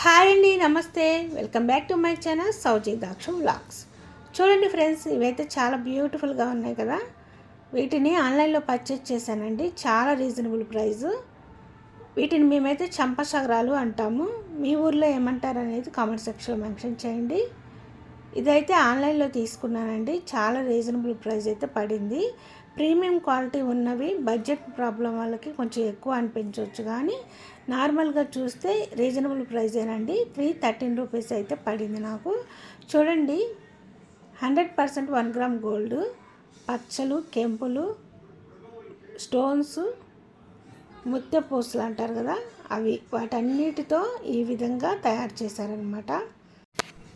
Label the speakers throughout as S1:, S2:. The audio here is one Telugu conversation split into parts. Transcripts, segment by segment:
S1: హాయ్ అండి, నమస్తే. Welcome back to my channel Sowji Daksha vlogs. చూడండి ఫ్రెండ్స్, ఇవైతే చాలా బ్యూటిఫుల్గా ఉన్నాయి కదా. వీటిని ఆన్లైన్లో పర్చేజ్ చేశానండి. చాలా రీజనబుల్ ప్రైస్. వీటిని మేమైతే చంపసగరాలు అంటాము. మీ ఊర్లో ఏమంటారు అనేది కామెంట్ సెక్షన్లో మెన్షన్ చేయండి. ఇదైతే ఆన్లైన్లో తీసుకున్నానండి. చాలా రీజనబుల్ ప్రైస్ అయితే పడింది. ప్రీమియం క్వాలిటీ ఉన్నవి బడ్జెట్ ప్రాబ్లం వాళ్ళకి కొంచెం ఎక్కువ అనిపించవచ్చు, కానీ నార్మల్గా చూస్తే రీజనబుల్ ప్రైజేనండి. 313 రూపీస్ అయితే పడింది నాకు. చూడండి, 100% 1 గ్రామ్ గోల్డ్, పచ్చలు, కెంపులు, స్టోన్స్, ముత్యపూసలు అంటారు కదా, అవి వాటన్నిటితో ఈ విధంగా తయారు చేశారనమాట.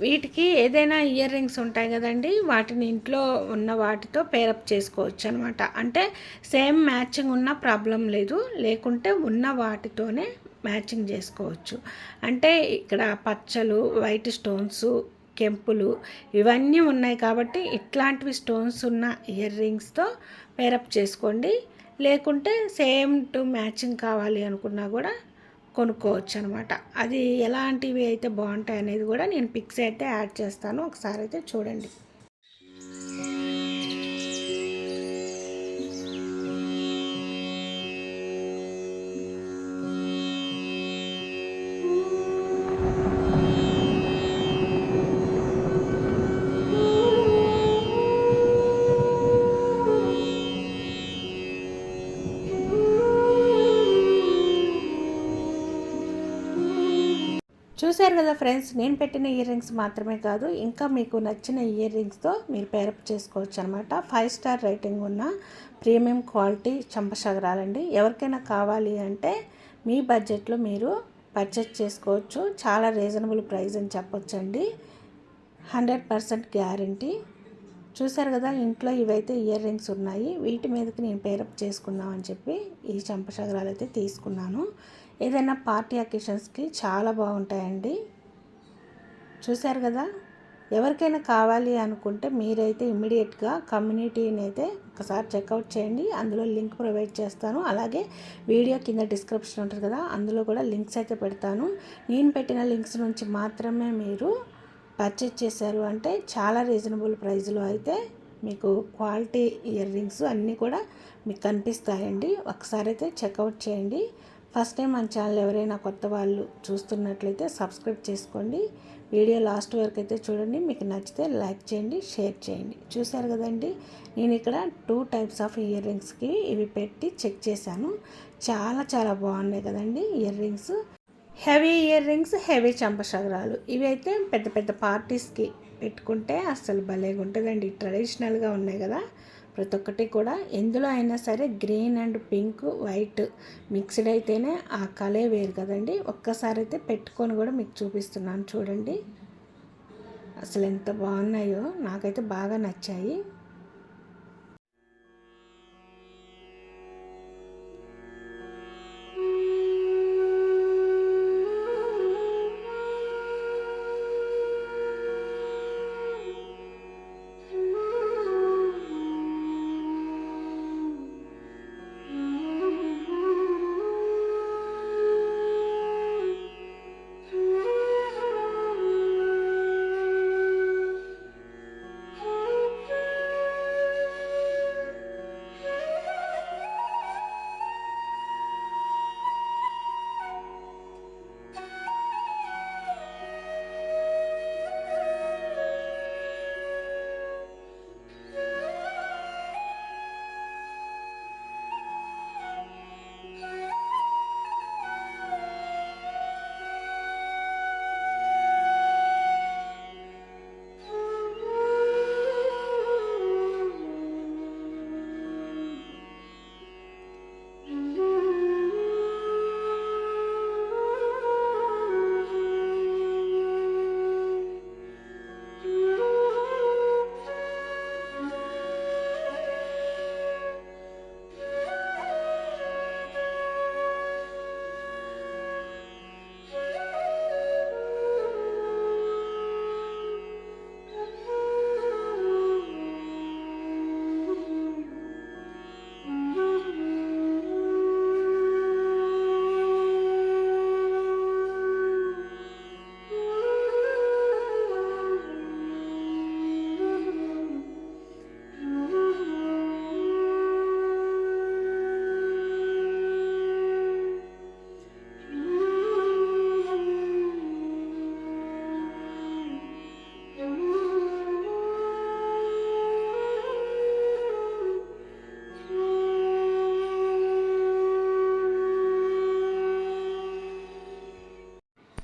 S1: వీటికి ఏదైనా ఇయర్ రింగ్స్ ఉంటాయి కదండి, వాటిని ఇంట్లో ఉన్న వాటితో పేరప్ చేసుకోవచ్చు అనమాట. అంటే సేమ్ మ్యాచింగ్ ఉన్న ప్రాబ్లం లేదు, లేకుంటే ఉన్న వాటితోనే మ్యాచింగ్ చేసుకోవచ్చు. అంటే ఇక్కడ పచ్చలు, వైట్ స్టోన్స్, కెంపులు ఇవన్నీ ఉన్నాయి కాబట్టి ఇట్లాంటివి స్టోన్స్ ఉన్న ఇయర్ రింగ్స్తో పేరప్ చేసుకోండి. లేకుంటే సేమ్ టు మ్యాచింగ్ కావాలి అనుకున్నా కూడా కొనుక్కోవచ్చు అనమాట. అది ఎలాంటివి అయితే బాగుంటాయి అనేది కూడా నేను పిక్స్ అయితే యాడ్ చేస్తాను, ఒకసారి అయితే చూడండి. చూశారు కదా ఫ్రెండ్స్, నేను పెట్టిన ఇయర్ రింగ్స్ మాత్రమే కాదు, ఇంకా మీకు నచ్చిన ఇయర్ రింగ్స్తో మీరు పేరప్ చేసుకోవచ్చు అనమాట. 5 స్టార్ రేటింగ్ ఉన్న ప్రీమియం క్వాలిటీ చంపసగరాలండి. ఎవరికైనా కావాలి అంటే మీ బడ్జెట్లో మీరు పర్చేస్ చేసుకోవచ్చు. చాలా రీజనబుల్ ప్రైస్ అని చెప్పొచ్చండి. 100% గ్యారంటీ. చూశారు కదా, ఇంట్లో ఇవైతే ఇయర్ రింగ్స్ ఉన్నాయి. వీటి మీదకి నేను పేరప్ చేసుకుందామని చెప్పి ఈ చంపసగరాలు అయితే తీసుకున్నాను. ఏదైనా పార్టీ అకేషన్స్కి చాలా బాగుంటాయండి. చూశారు కదా, ఎవరికైనా కావాలి అనుకుంటే మీరైతే ఇమ్మీడియట్గా కమ్యూనిటీని అయితే ఒకసారి చెక్అవుట్ చేయండి. అందులో లింక్ ప్రొవైడ్ చేస్తాను. అలాగే వీడియో కింద డిస్క్రిప్షన్ ఉంటుంది కదా, అందులో కూడా లింక్స్ అయితే పెడతాను. నేను పెట్టిన లింక్స్ నుంచి మాత్రమే మీరు పర్చేజ్ చేశారు అంటే చాలా రీజనబుల్ ప్రైస్లో అయితే మీకు క్వాలిటీ ఇయర్ రింగ్స్ అన్నీ కూడా మీకు కనిపిస్తాయండి. ఒకసారి అయితే చెక్అవుట్ చేయండి. ఫస్ట్ టైం మన ఛానల్ ఎవరైనా కొత్త వాళ్ళు చూస్తున్నట్లయితే సబ్స్క్రైబ్ చేసుకోండి. వీడియో లాస్ట్ వరకు అయితే చూడండి. మీకు నచ్చితే లైక్ చేయండి, షేర్ చేయండి. చూశారు కదండి, నేను ఇక్కడ 2 టైప్స్ ఆఫ్ ఇయర్ రింగ్స్కి ఇవి పెట్టి చెక్ చేశాను. చాలా చాలా బాగున్నాయి కదండి earrings. Heavy earrings, heavy చంపసగరాలు ఇవి అయితే పెద్ద పెద్ద పార్టీస్కి పెట్టుకుంటే అస్సలు భలేగా ఉంటుందండి. ట్రెడిషనల్గా ఉన్నాయి కదా ప్రతి ఒక్కటి కూడా. ఎందులో అయినా సరే green and pink, white mixed అయితేనే ఆ కలే వేరు కదండి. ఒక్కసారి అయితే పెట్టుకొని కూడా మీకు చూపిస్తున్నాను చూడండి. అసలు ఎంత బాగున్నాయో, నాకైతే బాగా నచ్చాయి.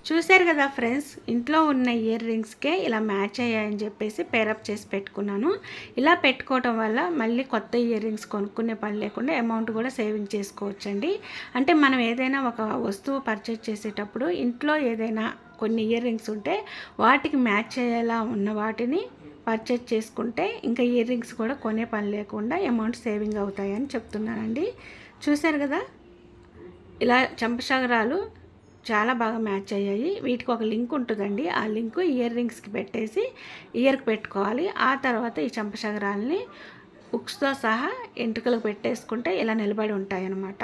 S1: చూశారు కదా ఫ్రెండ్స్, ఇంట్లో ఉన్న ఇయర్ రింగ్స్కే ఇలా మ్యాచ్ అయ్యాయని చెప్పేసి పేరప్ చేసి పెట్టుకున్నాను. ఇలా పెట్టుకోవటం వల్ల మళ్ళీ కొత్త ఇయర్ రింగ్స్ కొనుక్కునే పని లేకుండా అమౌంట్ కూడా సేవింగ్ చేసుకోవచ్చండి. అంటే మనం ఏదైనా ఒక వస్తువు పర్చేజ్ చేసేటప్పుడు ఇంట్లో ఏదైనా కొన్ని ఇయర్ రింగ్స్ ఉంటే వాటికి మ్యాచ్ అయ్యేలా ఉన్న వాటిని పర్చేజ్ చేసుకుంటే ఇంకా ఇయర్ రింగ్స్ కూడా కొనే పని లేకుండా అమౌంట్ సేవింగ్ అవుతాయని చెప్తున్నానండి. చూశారు కదా, ఇలా చెంపసగరాలు చాలా బాగా మ్యాచ్ అయ్యాయి. వీటికి ఒక లింక్ ఉంటుందండి, ఆ లింకు ఇయర్ రింగ్స్కి పెట్టేసి ఇయర్కి పెట్టుకోవాలి. ఆ తర్వాత ఈ చెంపసగరాలని ఉక్స్తో సహా ఎంట్రుకలకు పెట్టేసుకుంటే ఇలా నిలబడి ఉంటాయి అన్నమాట.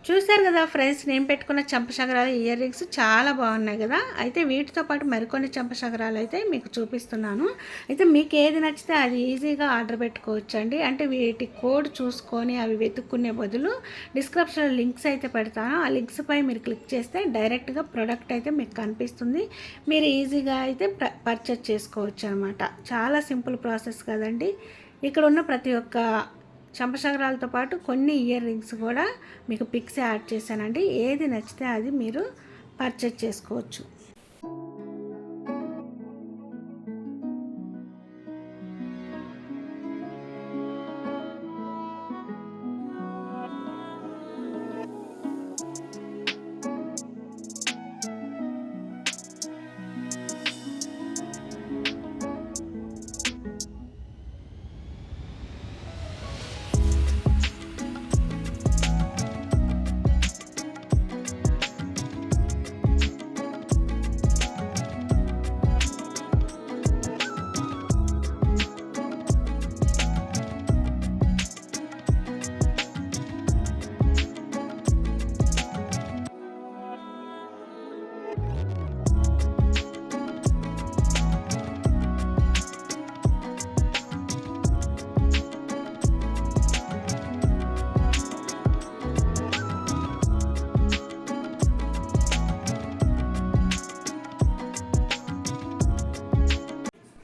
S1: చూశారు కదా ఫ్రెండ్స్, నేను పెట్టుకున్న చెంపసగరాల ఇయర్ రింగ్స్ చాలా బాగున్నాయి కదా. అయితే వీటితో పాటు మరికొన్ని చెంపసగరాలు అయితే మీకు చూపిస్తున్నాను. అయితే మీకు ఏది నచ్చితే అది ఈజీగా ఆర్డర్ పెట్టుకోవచ్చు అండి. అంటే వీటి కోడ్ చూసుకొని అవి వెతుక్కునే బదులు డిస్క్రిప్షన్లో లింక్స్ అయితే పెడతాను. ఆ లింక్స్పై మీరు క్లిక్ చేస్తే డైరెక్ట్గా ప్రోడక్ట్ అయితే మీకు కనిపిస్తుంది. మీరు ఈజీగా అయితే పర్చేజ్ చేసుకోవచ్చు అనమాట. చాలా సింపుల్ ప్రాసెస్ కదండి. ఇక్కడ ఉన్న ప్రతి ఒక్క చెంపసగరాలతో పాటు కొన్ని ఇయర్ రింగ్స్ కూడా మీకు పిక్స్ యాడ్ చేశానండి. ఏది నచ్చితే అది మీరు పర్చేజ్ చేసుకోవచ్చు.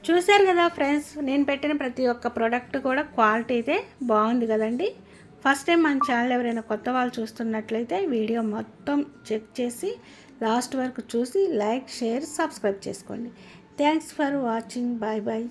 S1: చూశారు కదా ఫ్రెండ్స్, నేను పెట్టిన ప్రతి ఒక్క ప్రోడక్ట్ కూడా క్వాలిటీ అయితే బాగుంది కదండి. ఫస్ట్ టైం మన ఛానల్ ఎవరైనా కొత్త వాళ్ళు చూస్తున్నట్లయితే వీడియో మొత్తం చెక్ చేసి లాస్ట్ వరకు చూసి లైక్, షేర్, సబ్స్క్రైబ్ చేసుకోండి. Thanks for watching. Bye bye.